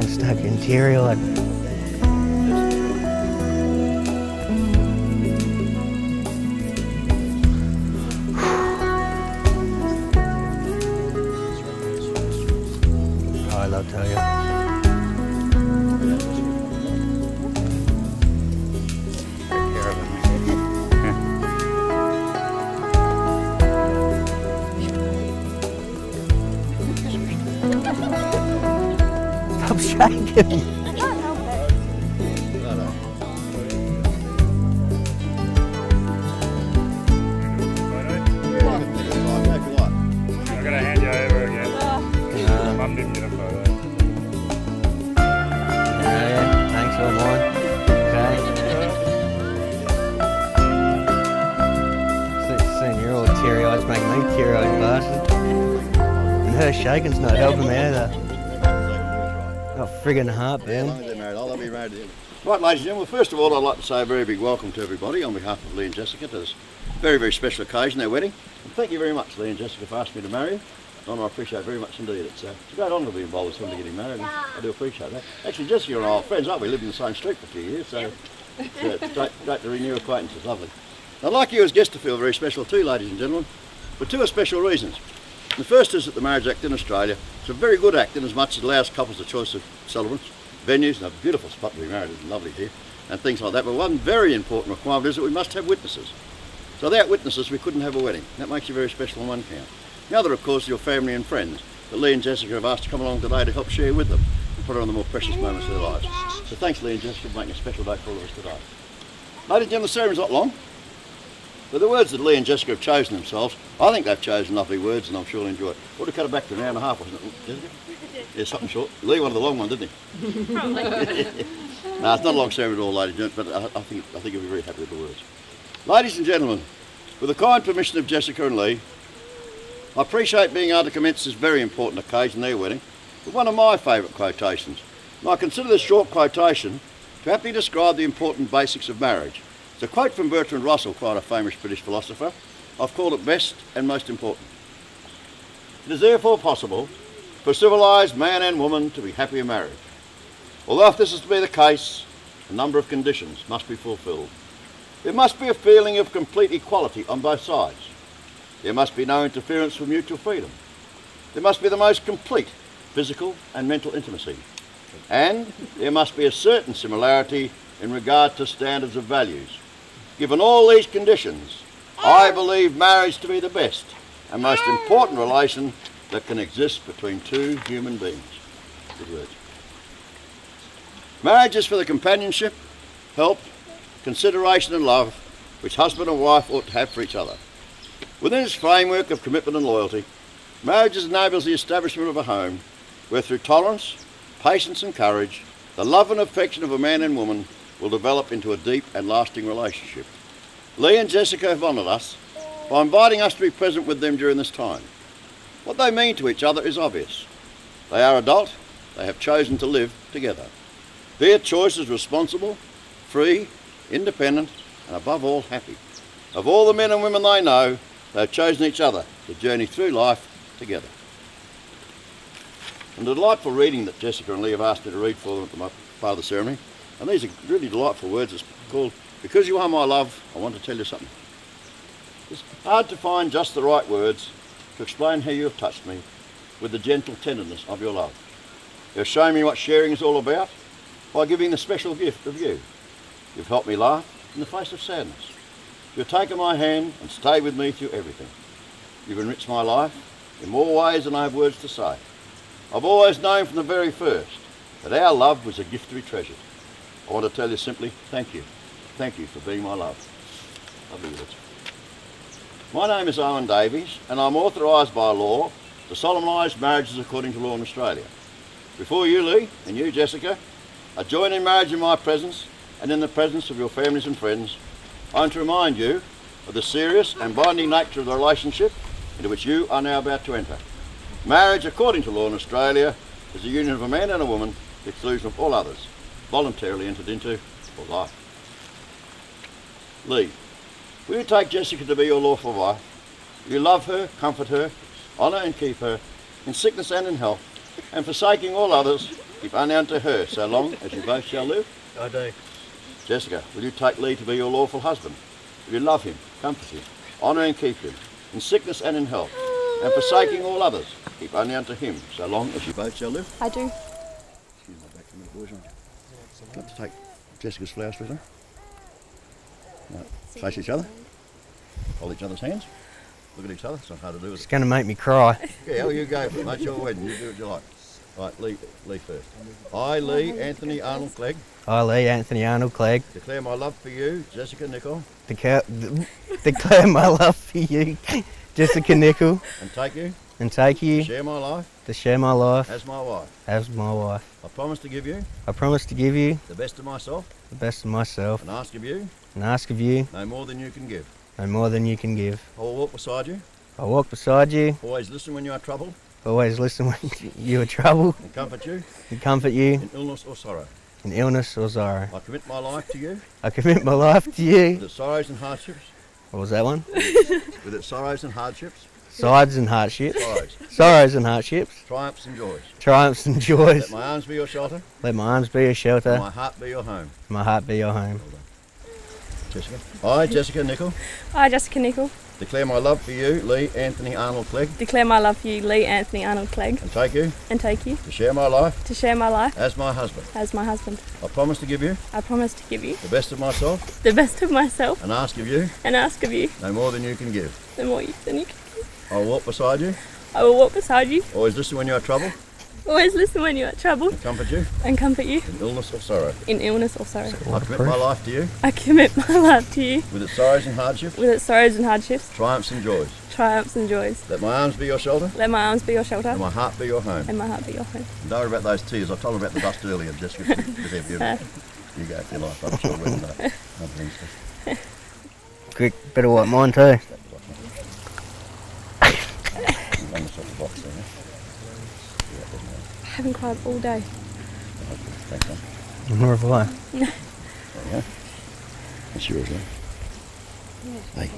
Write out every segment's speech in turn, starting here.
Stuck in teary-eyed. I'll tell you. Take care of him. Stop shaking. I'm going to hand you over again. Mum didn't get a photo. Yeah, thanks for mine. Okay. Seeing you're all teary-eyed, it's making me teary-eyed, bastard. And her shaking's not helping me either. Got friggin' heartburn. I'll be married to him. Right, ladies and gentlemen, first of all, I'd like to say a very big welcome to everybody on behalf of Lee and Jessica to this very, very special occasion, their wedding. And thank you very much, Lee and Jessica, for asking me to marry you. Honour I appreciate very much indeed. It's a great honour to be involved with somebody getting married. And I do appreciate that. Actually, Jessica and I are friends, aren't we? We lived in the same street for a few years, so it's great to renew acquaintances. Lovely. I'd like you as guests to feel very special too, ladies and gentlemen, for two special reasons. The first is that the Marriage Act in Australia is a very good act in as much as it allows couples the choice of celebrants, venues, and a beautiful spot to be married. It's lovely here, and things like that. But one very important requirement is that we must have witnesses. So without witnesses, we couldn't have a wedding. That makes you very special on one count. The other, of course, is your family and friends that Lee and Jessica have asked to come along today to help share with them and put on the more precious moments of their lives. So thanks, Lee and Jessica, for making a special day for all of us today. Ladies and gentlemen, the ceremony's not long, but the words that Lee and Jessica have chosen themselves, I think they've chosen lovely words, and I'm sure they'll enjoy it. We'll have cut it back to an hour and a half, wasn't it, Jessica? Yeah, something short. Lee wanted the long one, didn't he? Probably. No, it's not a long ceremony at all, ladies and gentlemen, but I think you'll be very happy with the words. Ladies and gentlemen, with the kind permission of Jessica and Lee, I appreciate being able to commence this very important occasion, their wedding, with one of my favourite quotations. And I consider this short quotation to aptly describe the important basics of marriage. It's a quote from Bertrand Russell, quite a famous British philosopher. I've called it best and most important. It is therefore possible for civilised man and woman to be happy in marriage. Although if this is to be the case, a number of conditions must be fulfilled. There must be a feeling of complete equality on both sides. There must be no interference for mutual freedom. There must be the most complete physical and mental intimacy. And there must be a certain similarity in regard to standards of values. Given all these conditions, I believe marriage to be the best and most important relation that can exist between two human beings. Good words. Marriage is for the companionship, help, consideration and love which husband and wife ought to have for each other. Within its framework of commitment and loyalty, marriage enables the establishment of a home where through tolerance, patience and courage, the love and affection of a man and woman will develop into a deep and lasting relationship. Lee and Jessica have honoured us by inviting us to be present with them during this time. What they mean to each other is obvious. They are adult, they have chosen to live together. Their choice is responsible, free, independent, and above all happy. Of all the men and women they know, they've chosen each other to journey through life together. And the delightful reading that Jessica and Lee have asked me to read for them at the part of the ceremony, and these are really delightful words. It's called, "Because You Are My Love, I Want to Tell You Something." It's hard to find just the right words to explain how you have touched me with the gentle tenderness of your love. You've shown me what sharing is all about by giving the special gift of you. You've helped me laugh in the face of sadness. You've taken my hand and stayed with me through everything. You've enriched my life in more ways than I have words to say. I've always known from the very first that our love was a gift to be treasured. I want to tell you simply, thank you. Thank you for being my love. Lovely words. My name is Owen Davies, and I'm authorised by law to solemnise marriages according to law in Australia. Before you, Lee, and you, Jessica, I join in marriage in my presence and in the presence of your families and friends. I want to remind you of the serious and binding nature of the relationship into which you are now about to enter. Marriage, according to law in Australia, is the union of a man and a woman, to the exclusion of all others, voluntarily entered into for life. Lee, will you take Jessica to be your lawful wife? Will you love her, comfort her, honour and keep her, in sickness and in health, and forsaking all others, keep only unto her, so long as you both shall live? I do. Jessica, will you take Lee to be your lawful husband? Will you love him, comfort him, honour and keep him, in sickness and in health, and forsaking all others, keep only unto him, so long as you both shall live? I do. Excuse my back from the boys, aren't you? Got to take Jessica's flowers with her. Right. Face each other. Hold each other's hands. Look at each other. It's not hard to do, is It's it? going to make me cry. Yeah, well, you go for it, mate. It's your wedding. You do what you like. Right, Lee first. I, Lee Anthony Arnold Clegg, I, Lee Anthony Arnold Clegg, declare my love for you, Jessica Nichol, declare my love for you, Jessica Nichol, and take you and take to you share my life to share my life as my wife. as my wife. I promise to give you I promise to give you the best of myself the best of myself and ask of you and ask of you no more than you can give. no more than you can give. I will walk beside you, I walk beside you, always listen when you are troubled, always listen when you are troubled, and comfort you and comfort you in illness or sorrow. in illness or sorrow. I commit my life to you I commit my life to with you. its sorrows and hardships, What was that one? with its sorrows and hardships, Sides and hardships. sorrows, Sorrows and hardships. triumphs and joys. Triumphs and Let joys. my arms be your shelter, Let my arms be your and shelter. my heart be your home. My heart be your home. Jessica. I, Jessica Nichol, I, Jessica Nichol, declare my love for you, Lee Anthony Arnold Clegg, declare my love for you, Lee Anthony Arnold Clegg, and take you and take you to share my life to share my life as my husband. as my husband. I promise to give you I promise to give you the best of myself the best of myself and ask of you and ask of you no more than you can give. the more than you can. I will walk beside you, I will walk beside you, always listen when you are troubled, always listen when you are troubled, and comfort you and comfort you in illness or sorrow. in illness or sorrow. I commit my life to you I commit my life to you with its sorrows and hardships, with its sorrows and hardships, triumphs and joys. triumphs and joys. Let my arms be your shelter Let my arms be your shelter and my heart be your home. and my heart be your home. And don't worry about those tears. I told them about the dust earlier, Jessica. They're beautiful. You go for your life. I'm sure we'll know. Other things to- Quick, better wipe mine too. Run this off the box there, I haven't cried all day. yeah? Thanks, man. Nor have I. There you go. That's yours, then. Hey,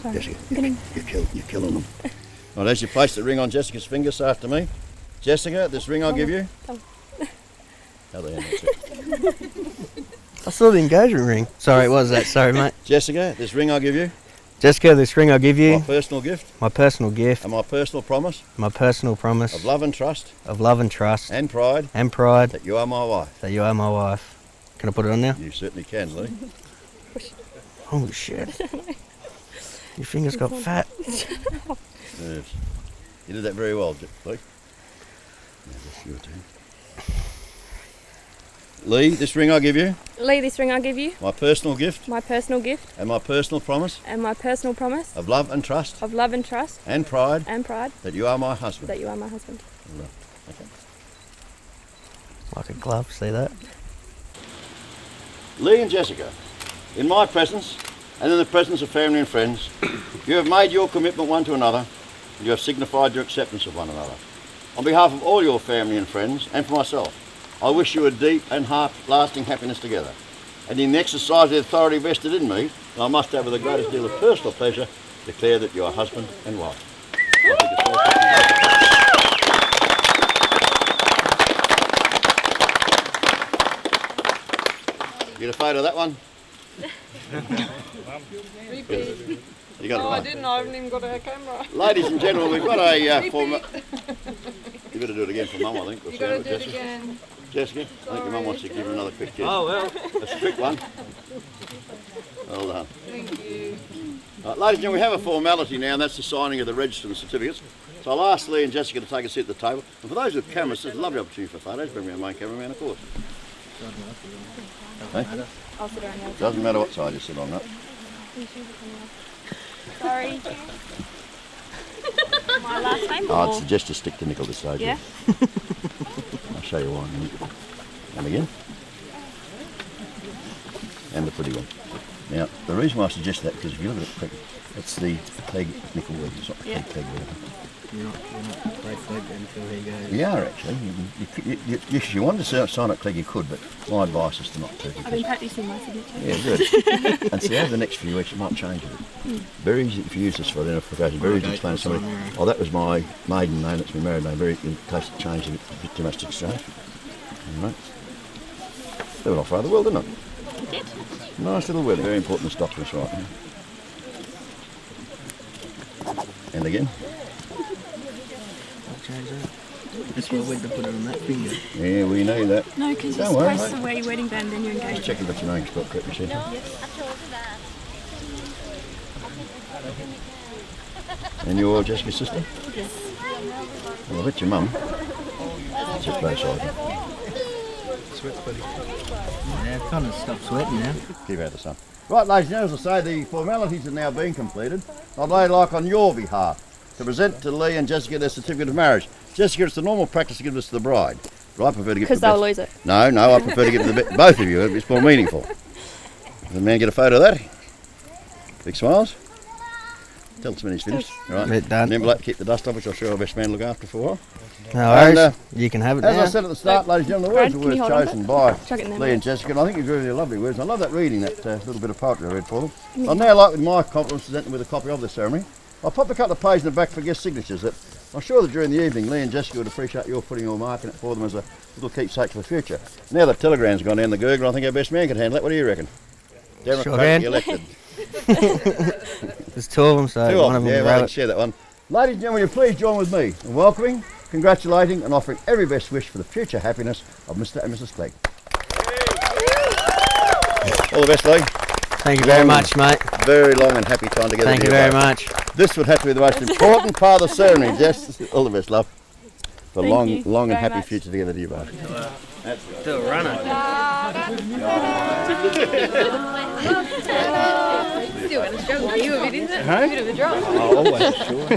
Sorry. Jessica, I'm getting you're killing them. Right, as you place the ring on Jessica's finger, say after me. Jessica, this ring I'll give you. Come. Other hand, that's it. I saw the engagement ring. Sorry, what was that? Sorry, mate. Jessica, this ring I'll give you. Jessica, this ring I'll give My you. personal gift My personal gift. and my personal promise My personal promise of love and trust of love and trust and pride and pride that you are my wife. that you are my wife. Can I put it on now? You certainly can, Lee. Holy shit. Your fingers got fat. Yes. You did that very well, Lee. Now that's your turn. Lee, this ring I give you, Lee, this ring I give you, my personal gift my personal gift and my personal promise and my personal promise of love and trust of love and trust and pride and pride that you are my husband. that you are my husband. Okay. Like a glove, see that? Lee and Jessica, in my presence and in the presence of family and friends, you have made your commitment one to another and you have signified your acceptance of one another. On behalf of all your family and friends and for myself, I wish you a deep and lasting happiness together. And in the exercise of the authority vested in me, I must have with the greatest deal of personal pleasure declare that you are husband and wife. Get a photo of that one? You got I didn't. I haven't even got a camera. Ladies and gentlemen, we've got a formal... You better do it again for Mum, I think. You got to do it again. Jessica, I think your mum wants to give you another quick kiss. Oh, well. That's a quick one. Well done. Thank you. Right, ladies and gentlemen, we have a formality now, and that's the signing of the register and certificates. So I'll ask Lee and Jessica to take a seat at the table. And for those with cameras, it's a lovely opportunity for photos. Bring me our main cameraman, of course. Hey? I'll sit around here. Doesn't matter what side you sit on, that. Sorry. My last name? I'd suggest you stick to nickel this stage. Yeah? I'll show you one. And again. And the pretty one. Now, the reason why I suggest that, because if you look at it quick, it's the peg nickel wedge, it's not the peg wedge. You're not flagged until he goes. We are actually. If you wanted to sign up Clegg, you could, but my advice is to not to. I've been practising my signature. Yeah, good. And see, over the next few weeks, it might change a bit. Very easy if you use this for identification. Very easy to explain to somebody. Oh, that was my maiden name. That's my married name. Very in case it changed a bit too much to exchange. All right. That went off rather well, didn't it? It did. Nice little wedding. Very important this document's right. And again. Change that. That's why we'd have put it on that finger. Yeah, we know that. No, because you're Don't worry, supposed mate. to wear your wedding band and you're engaged. Just checking that your name's spelled correctly, Seth. And you're Jessica's sister? Yes. Well, I bet your mum. Just both sides. Sweats, buddy. Yeah, I've kind of stopped sweating now. Keep out the sun. Right, ladies and gentlemen, as I say, the formalities are now being completed. I'd like on your behalf to present to Lee and Jessica their certificate of marriage. Jessica, it's the normal practice to give this to the bride. But I prefer to give it to Because the they'll best. lose it. No, I prefer to give it to both of you. It's more meaningful. Does the man get a photo of that? Big smiles. Tell us when he's finished. Right. Bit done. An envelope, keep the dust off, which I'm sure our best man look after for a while. No worries. And, you can have it As now. I said at the start, ladies and gentlemen, the words Brad, are can you words hold on chosen to by Chuck it in there, Lee mate. and Jessica, and I think you agree with their lovely words. I love that reading, that little bit of poetry I read for them. I'd now like, with my compliments, to present them with a copy of the ceremony. I'll pop a couple of pages in the back for guest signatures. That I'm sure that during the evening, Lee and Jessica would appreciate your putting your mark in it for them as a little keepsake for the future. Now that telegram's gone down the gurgle, I think our best man can handle it. What do you reckon? Democratically elected. There's two of them, so Two one of of them, them yeah, will well, grab I can it. share that one. Ladies and gentlemen, will you please join with me in welcoming, congratulating and offering every best wish for the future happiness of Mr. and Mrs. Clegg. All the best, Lee. Thank you very much, mate. Very long and happy time together. Thank you dear very both. much. This would have to be the most important part of the ceremony, Jess. All the best, love. For Thank you long and very happy much. future together, dear both. Do a runner. Still going to struggle for you a bit, isn't it? Huh? A bit of a drop. Oh, always, sure.